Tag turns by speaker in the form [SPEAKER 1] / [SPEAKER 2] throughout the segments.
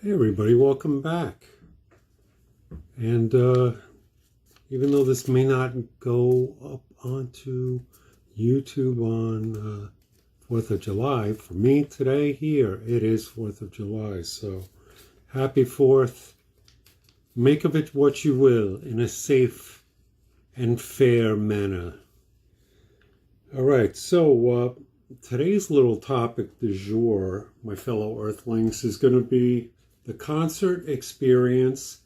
[SPEAKER 1] Hey everybody, welcome back. And even though this may not go up onto YouTube on 4th of July, for me today here, it is 4th of July. So happy 4th. Make of it what you will in a safe and fair manner. All right, so today's little topic du jour, my fellow Earthlings, is going to be the concert experience,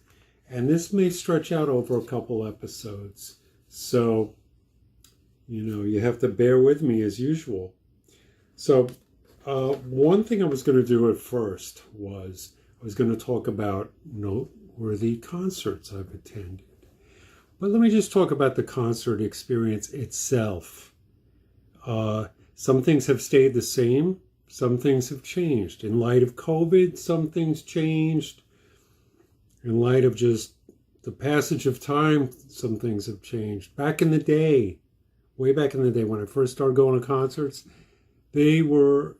[SPEAKER 1] and this may stretch out over a couple episodes. So, you have to bear with me as usual. So, one thing I was going to do at first was I was going to talk about noteworthy concerts I've attended. But let me just talk about the concert experience itself. Some things have stayed the same. Some things have changed. In light of COVID, some things changed. In light of just the passage of time, some things have changed. Back in the day, way back in the day when I first started going to concerts, they were,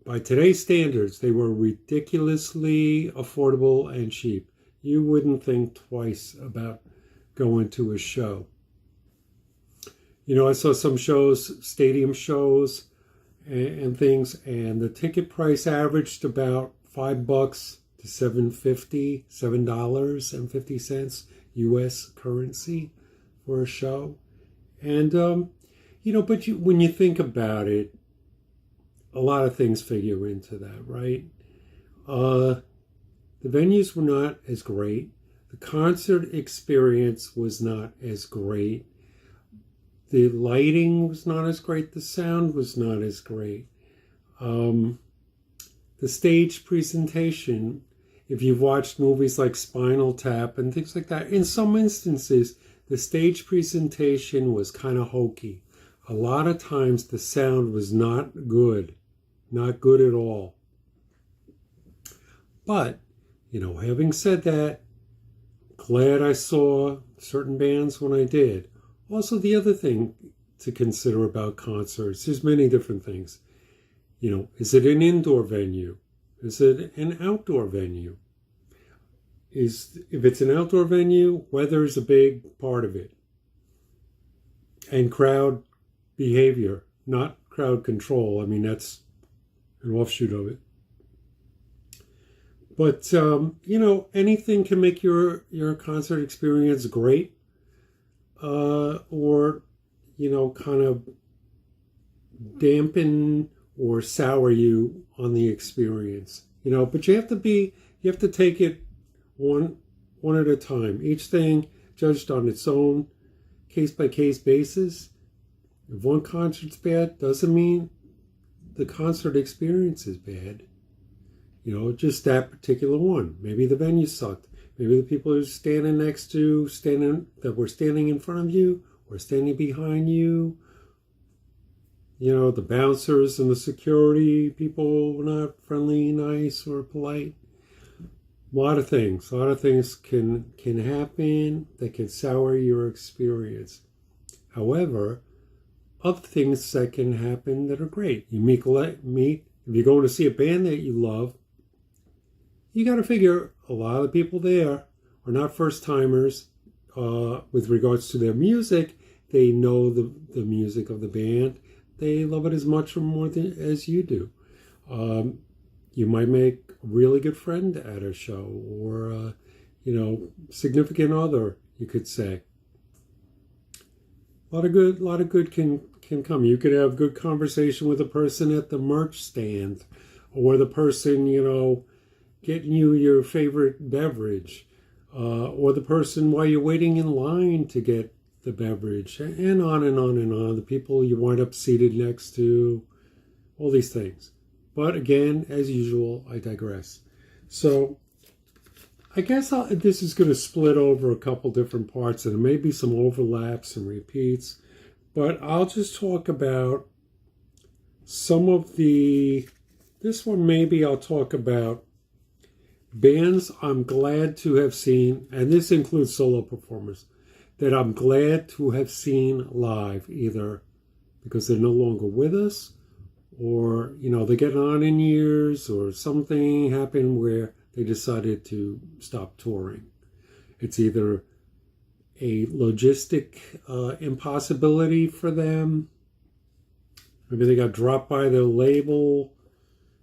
[SPEAKER 1] by today's standards, they were ridiculously affordable and cheap. You wouldn't think twice about going to a show. I saw some shows, stadium shows, and things, and the ticket price averaged about $5 to $7.50 U.S. currency for a show. And, but when you think about it, a lot of things figure into that, right? The venues were not as great. The concert experience was not as great. The lighting was not as great. The sound was not as great. The stage presentation, if you've watched movies like Spinal Tap and things like that, in some instances, the stage presentation was kind of hokey. A lot of times the sound was not good at all. But, having said that, glad I saw certain bands when I did. Also, the other thing to consider about concerts, there's many different things. Is it an indoor venue? Is it an outdoor venue? If it's an outdoor venue, weather is a big part of it. And crowd behavior, not crowd control. I mean, that's an offshoot of it. But, anything can make your concert experience great. Or kind of dampen or sour you on the experience, but you have to take it one at a time. Each thing judged on its own case-by-case basis. If one concert's bad, doesn't mean the concert experience is bad. Just that particular one. Maybe the venue sucked. Maybe the people who are that were standing in front of you or standing behind you, the bouncers and the security people were not friendly, nice, or polite. A lot of things can happen that can sour your experience. However, other things that can happen that are great. You meet if you're going to see a band that you love, you got to figure a lot of the people there are not first-timers with regards to their music. They know the music of the band. They love it as much or more as you do. You might make a really good friend at a show or, significant other, you could say. A lot of good can come. You could have good conversation with a person at the merch stand or the person, getting you your favorite beverage, or the person while you're waiting in line to get the beverage, and on and on and on. The people you wind up seated next to, all these things. But again, as usual, I digress. So I guess this is going to split over a couple different parts, and there may be some overlaps and repeats, but I'll just talk about some of this one maybe I'll talk about bands I'm glad to have seen, and this includes solo performers, that I'm glad to have seen live, either because they're no longer with us, or, they're getting on in years, or something happened where they decided to stop touring. It's either a logistic impossibility for them. Maybe they got dropped by their label,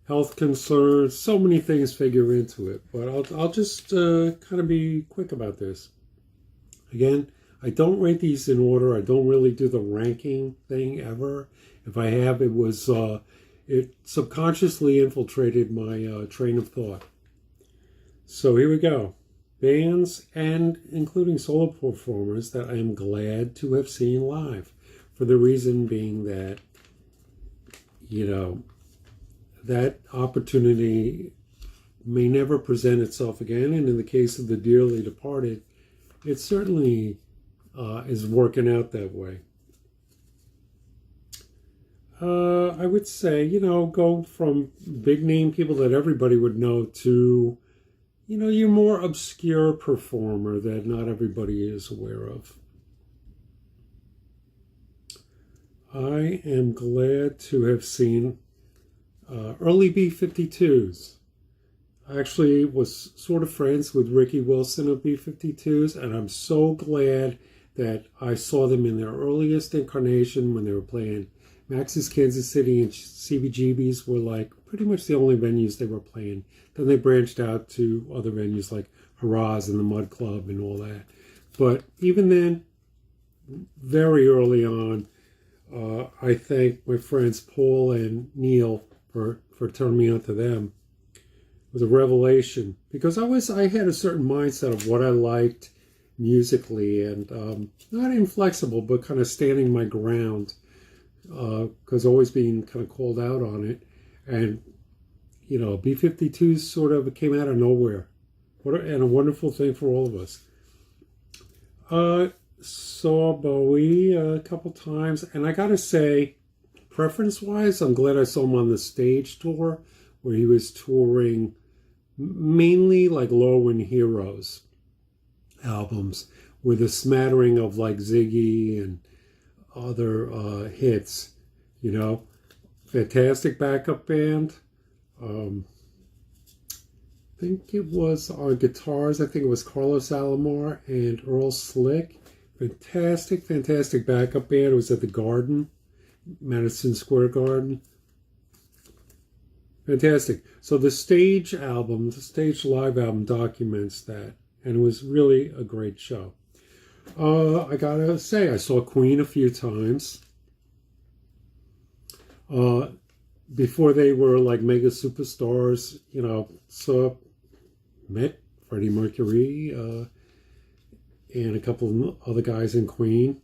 [SPEAKER 1] health concerns, so many things figure into it. But I'll just kind of be quick about this. Again, I don't rate these in order. I don't really do the ranking thing ever. If I have, it was it subconsciously infiltrated my train of thought. So here we go. Bands and including solo performers that I am glad to have seen live, for the reason being that, you know, that opportunity may never present itself again. And in the case of the dearly departed, it certainly is working out that way. I would say, you know, go from big name people that everybody would know to, you know, your more obscure performer that not everybody is aware of. I am glad to have seen early B-52s. I actually was sort of friends with Ricky Wilson of B-52s, and I'm so glad that I saw them in their earliest incarnation when they were playing Max's Kansas City, and CBGB's were like pretty much the only venues they were playing. Then they branched out to other venues like Hurrah's and the Mud Club and all that. But even then, very early on, I thank my friends Paul and Neil for turning me on to them. It was a revelation, because I had a certain mindset of what I liked musically, and not inflexible, but kind of standing my ground, because always being kind of called out on it. And, you know, B-52s sort of came out of nowhere. And a wonderful thing for all of us. Saw Bowie a couple times, and I gotta say, preference-wise, I'm glad I saw him on the stage tour, where he was touring mainly like Low End Heroes albums, with a smattering of like Ziggy and other hits, you know. Fantastic backup band. I think it was on guitars, I think it was Carlos Alomar and Earl Slick. Fantastic backup band. It was at the Garden, Madison Square Garden. Fantastic. So the stage live album documents that, and it was really a great show. I gotta say, I saw Queen a few times. Before they were like mega superstars, you know, met Freddie Mercury and a couple of other guys in Queen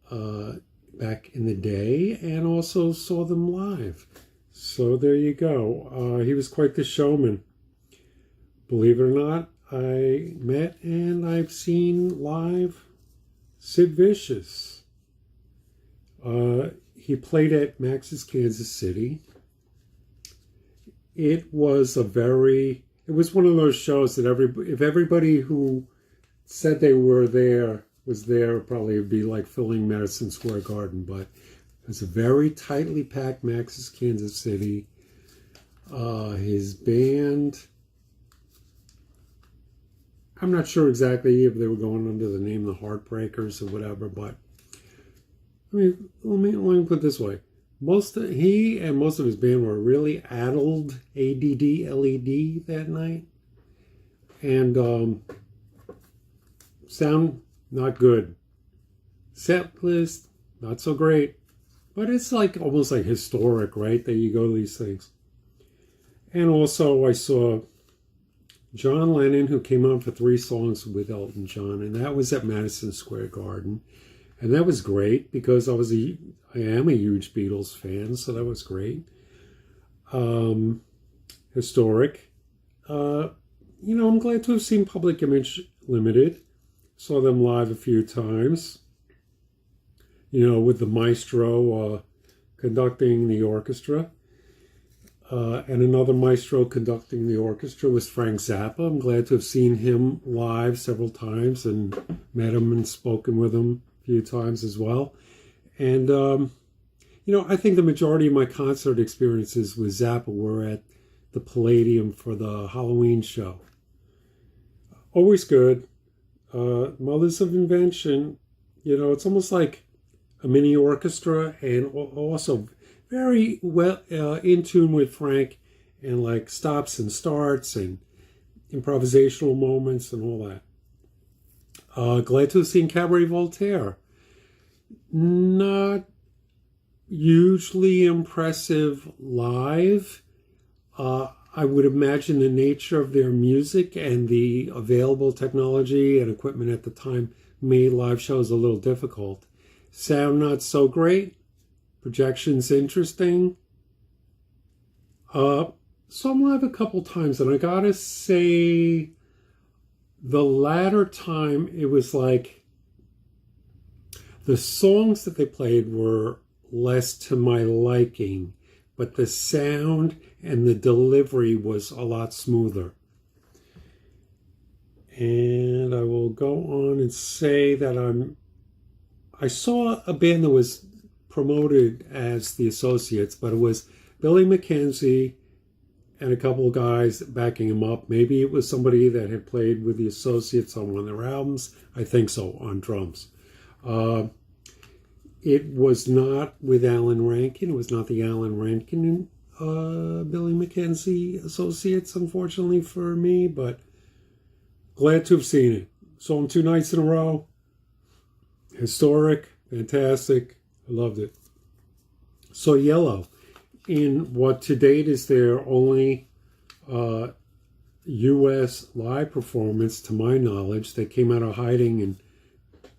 [SPEAKER 1] back in the day, and also saw them live. So there you go. He was quite the showman. Believe it or not, I met and I've seen live Sid Vicious. He played at Max's Kansas City. It was one of those shows that if everybody who said they were there was there, probably would be like filling Madison Square Garden. But it was a very tightly packed Max's Kansas City. His band, I'm not sure exactly if they were going under the name the Heartbreakers or whatever, but I mean, let me put it this way. He and most of his band were really addled, ADD, that night. And sound, not good. Set list, not so great. But it's like almost like historic, right? That you go to these things. And also I saw John Lennon, who came on for 3 songs with Elton John, and that was at Madison Square Garden. And that was great because I am a huge Beatles fan, so that was great. Historic. You know, I'm glad to have seen Public Image Limited. Saw them live a few times. You know, with the maestro conducting the orchestra. And another maestro conducting the orchestra was Frank Zappa. I'm glad to have seen him live several times and met him and spoken with him a few times as well. And, you know, I think the majority of my concert experiences with Zappa were at the Palladium for the Halloween show. Always good. Mothers of Invention, it's almost like a mini orchestra, and also very well in tune with Frank, and like stops and starts and improvisational moments and all that. Glad to have seen Cabaret Voltaire. Not hugely impressive live. I would imagine the nature of their music and the available technology and equipment at the time made live shows a little difficult. Sound not so great. Projections interesting. Saw them live a couple times, and I gotta say, the latter time, it was like the songs that they played were less to my liking, but the sound and the delivery was a lot smoother. And I will go on and say that I saw a band that was promoted as the Associates, but it was Billy McKenzie and a couple of guys backing him up. Maybe it was somebody that had played with the Associates on one of their albums. I think so, on drums. It was not with Alan Rankin. It was not the Alan Rankin Billy McKenzie Associates, unfortunately for me, but glad to have seen it. Saw them 2 nights in a row. Historic, fantastic. I loved it. So Yellow, in what to date is their only U.S. live performance, to my knowledge. They came out of hiding and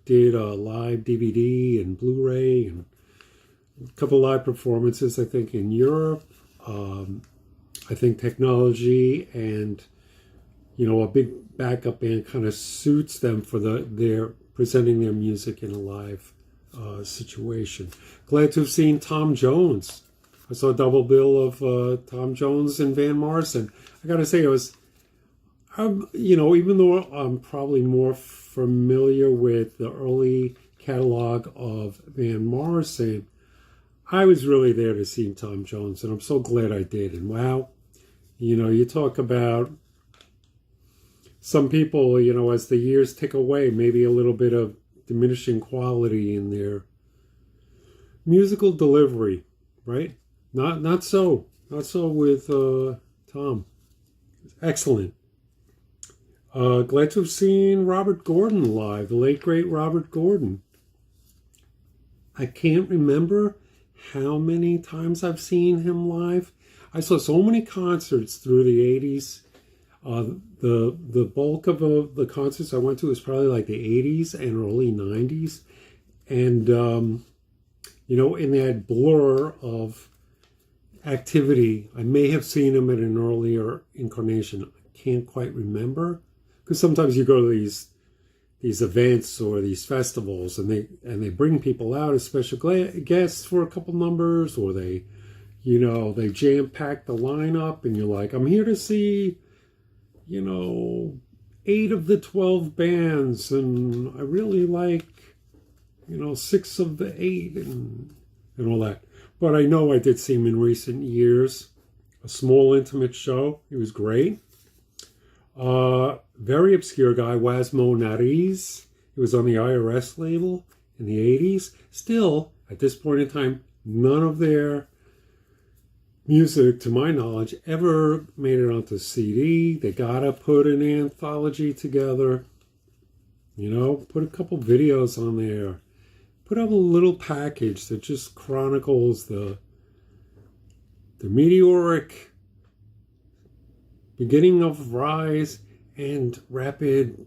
[SPEAKER 1] did a live DVD and Blu-ray and a couple live performances, I think, in Europe. I think technology and, a big backup band kind of suits them for their presenting their music in a live situation. Glad to have seen Tom Jones. I saw a double bill of Tom Jones and Van Morrison. I got to say, even though I'm probably more familiar with the early catalog of Van Morrison, I was really there to see Tom Jones, and I'm so glad I did. And wow, you talk about some people, as the years tick away, maybe a little bit of diminishing quality in their musical delivery, right? Not so with Tom. Excellent. Glad to have seen Robert Gordon live, the late great Robert Gordon. I can't remember how many times I've seen him live. I saw so many concerts through the 80s. The bulk of the concerts I went to was probably like the 80s and early 90s. And, in that blur of activity, I may have seen him at an earlier incarnation. I can't quite remember. Because sometimes you go to these events or these festivals, and they bring people out as special guests for a couple numbers, or they jam pack the lineup, and you're like, I'm here to see 8 of the 12 bands, and I really like 6 of the 8 and all that. But I know I did see him in recent years. A small intimate show. He was great. Very obscure guy, Wasmo Nariz. He was on the IRS label in the 80s. Still, at this point in time, none of their music, to my knowledge, ever made it onto CD. They gotta put an anthology together. Put a couple videos on there. Put up a little package that just chronicles the meteoric beginning of rise and rapid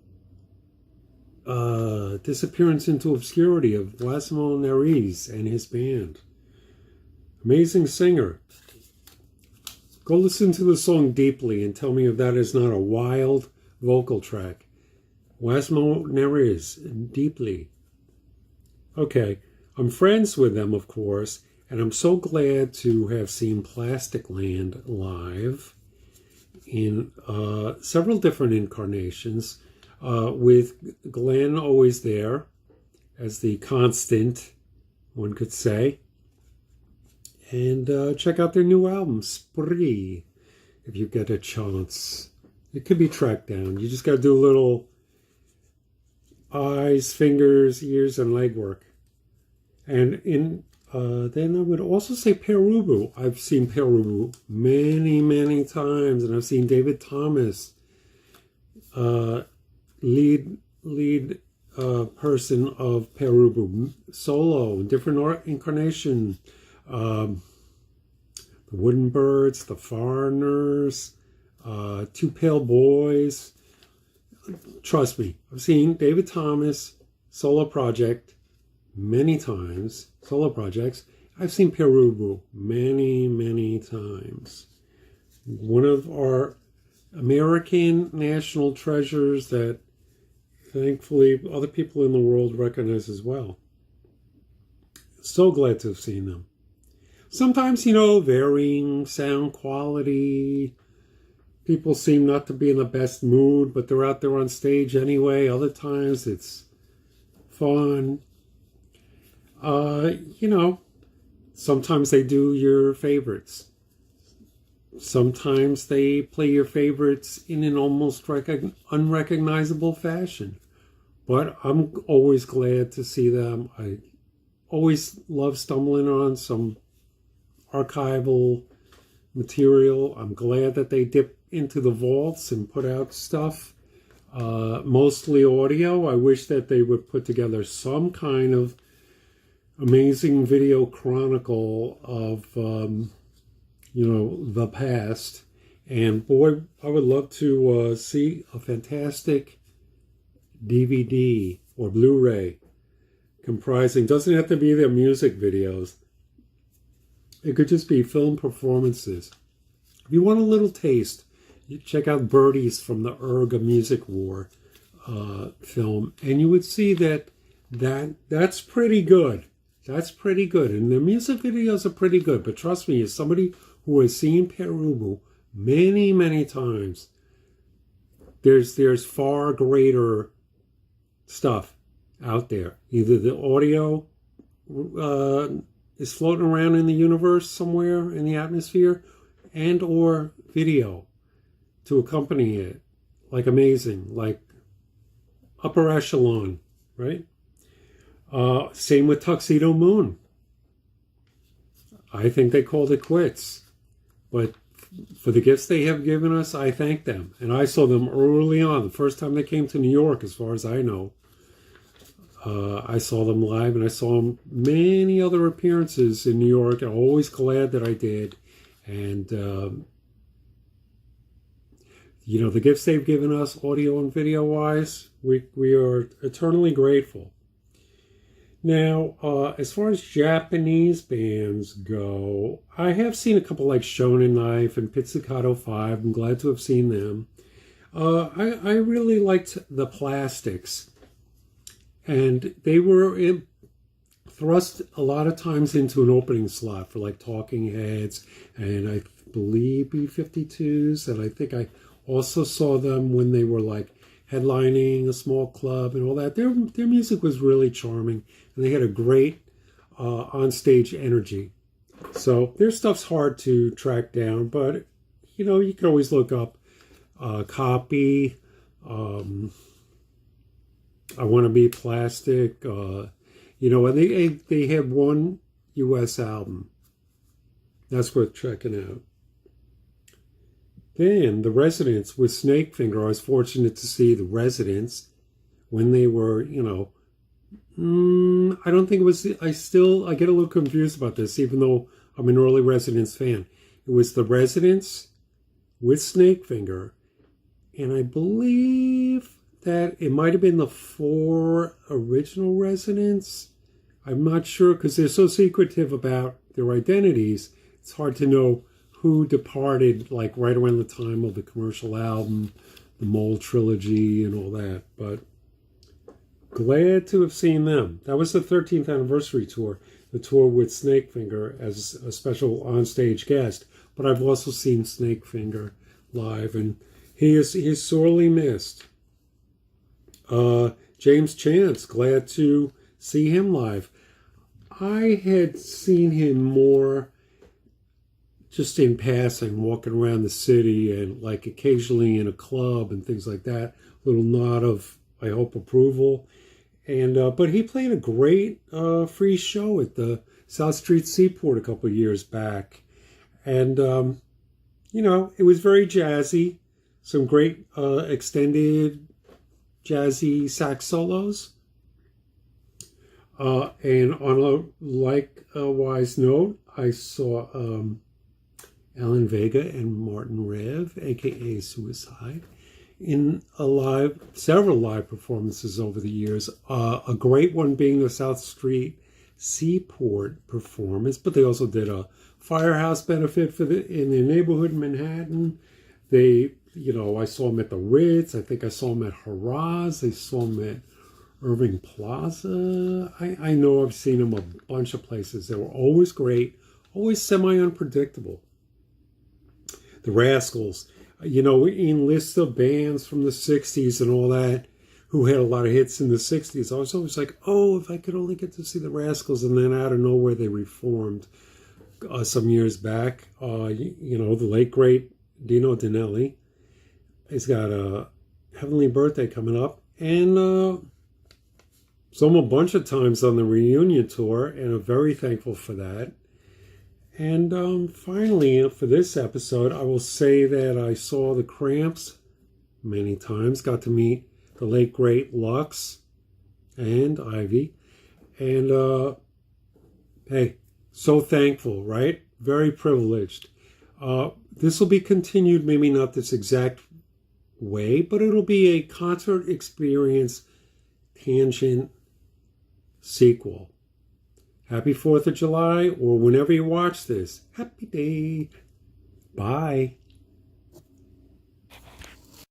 [SPEAKER 1] disappearance into obscurity of Wasmo Nariz and his band. Amazing singer. Go listen to the song Deeply and tell me if that is not a wild vocal track. Wasmo Nariz, Deeply. Okay, I'm friends with them, of course, and I'm so glad to have seen Plastic Land live in several different incarnations, with Glenn always there as the constant, one could say. And check out their new album, Spree. if you get a chance. It can be tracked down. You just got to do a little eyes, fingers, ears, and legwork. And then I would also say Perubu. I've seen Perubu many, many times, and I've seen David Thomas, lead person of Perubu, solo, different incarnation. The Wooden Birds, The Foreigners, Two Pale Boys. Trust me, I've seen David Thomas solo project many times. Solo projects. I've seen Perubu many, many times. One of our American national treasures that thankfully other people in the world recognize as well. So glad to have seen them. Sometimes, varying sound quality. People seem not to be in the best mood, but they're out there on stage anyway. Other times it's fun. Sometimes they do your favorites. Sometimes they play your favorites in an almost unrecognizable fashion. But I'm always glad to see them. I always love stumbling on some archival material. I'm glad that they dip into the vaults and put out stuff. Mostly audio. I wish that they would put together some kind of amazing video chronicle of, the past. And boy, I would love to see a fantastic DVD or Blu-ray comprising, doesn't have to be their music videos. It could just be film performances. If you want a little taste, you check out Birdies from the Urga Music War film, and you would see that's pretty good. That's pretty good. And the music videos are pretty good. But trust me, as somebody who has seen Perubu many, many times, there's far greater stuff out there. Either the audio is floating around in the universe somewhere in the atmosphere, and or video to accompany it. Like amazing, like upper echelon, right? Same with Tuxedo Moon. I think they called it quits. But for the gifts they have given us, I thank them. And I saw them early on. The first time they came to New York, as far as I know. I saw them live, and I saw them many other appearances in New York. I'm always glad that I did. And, the gifts they've given us, audio and video-wise, we are eternally grateful. Now, as far as Japanese bands go, I have seen a couple like Shonen Knife and Pizzicato 5. I'm glad to have seen them. I really liked the Plastics. And they were thrust a lot of times into an opening slot for like Talking Heads and I believe B-52s. And I think I also saw them when they were like headlining a small club and all that. Their music was really charming, and they had a great on-stage energy. So their stuff's hard to track down, but you can always look up Copy, I Want to Be Plastic, and they have one U.S. album. That's worth checking out. Then The Residents with Snakefinger. I was fortunate to see The Residents when they were, I don't think it was, I get a little confused about this, even though I'm an early Residents fan. It was The Residents with Snakefinger, and I believe that it might have been the 4 original Residents. I'm not sure, because they're so secretive about their identities. It's hard to know who departed, like right around the time of the commercial album, the Mole trilogy, and all that. But glad to have seen them. That was the 13th anniversary tour, the tour with Snakefinger as a special onstage guest. But I've also seen Snakefinger live, and he's sorely missed. James Chance, glad to see him live. I had seen him more just in passing, walking around the city and like occasionally in a club and things like that. Little nod of, I hope, approval. And but he played a great free show at the South Street Seaport a couple of years back. And, you know, it was very jazzy. Some great extended jazzy sax solos. And on a likewise note, I saw Alan Vega and Martin Rev, aka Suicide, in several live performances over the years. A great one being the South Street Seaport performance, but they also did a Firehouse benefit in the neighborhood in Manhattan. They, you know, I saw them at the Ritz. I think I saw them at Harrah's. I saw them at Irving Plaza. I know I've seen them a bunch of places. They were always great, always semi-unpredictable. The Rascals, you know, in lists of bands from the 60s and all that, who had a lot of hits in the 60s, I was always like, oh, if I could only get to see the Rascals. And then out of nowhere, they reformed some years back. You know, the late, great Dino Danelli. He's got a heavenly birthday coming up. And saw him a bunch of times on the reunion tour, and I'm very thankful for that. And finally, for this episode, I will say that I saw the Cramps many times, got to meet the late, great Lux and Ivy. And, hey, so thankful, right? Very privileged. This will be continued, maybe not this exact way, but it'll be a concert experience tangent sequel. Happy 4th of July, or whenever you watch this. Happy day. Bye.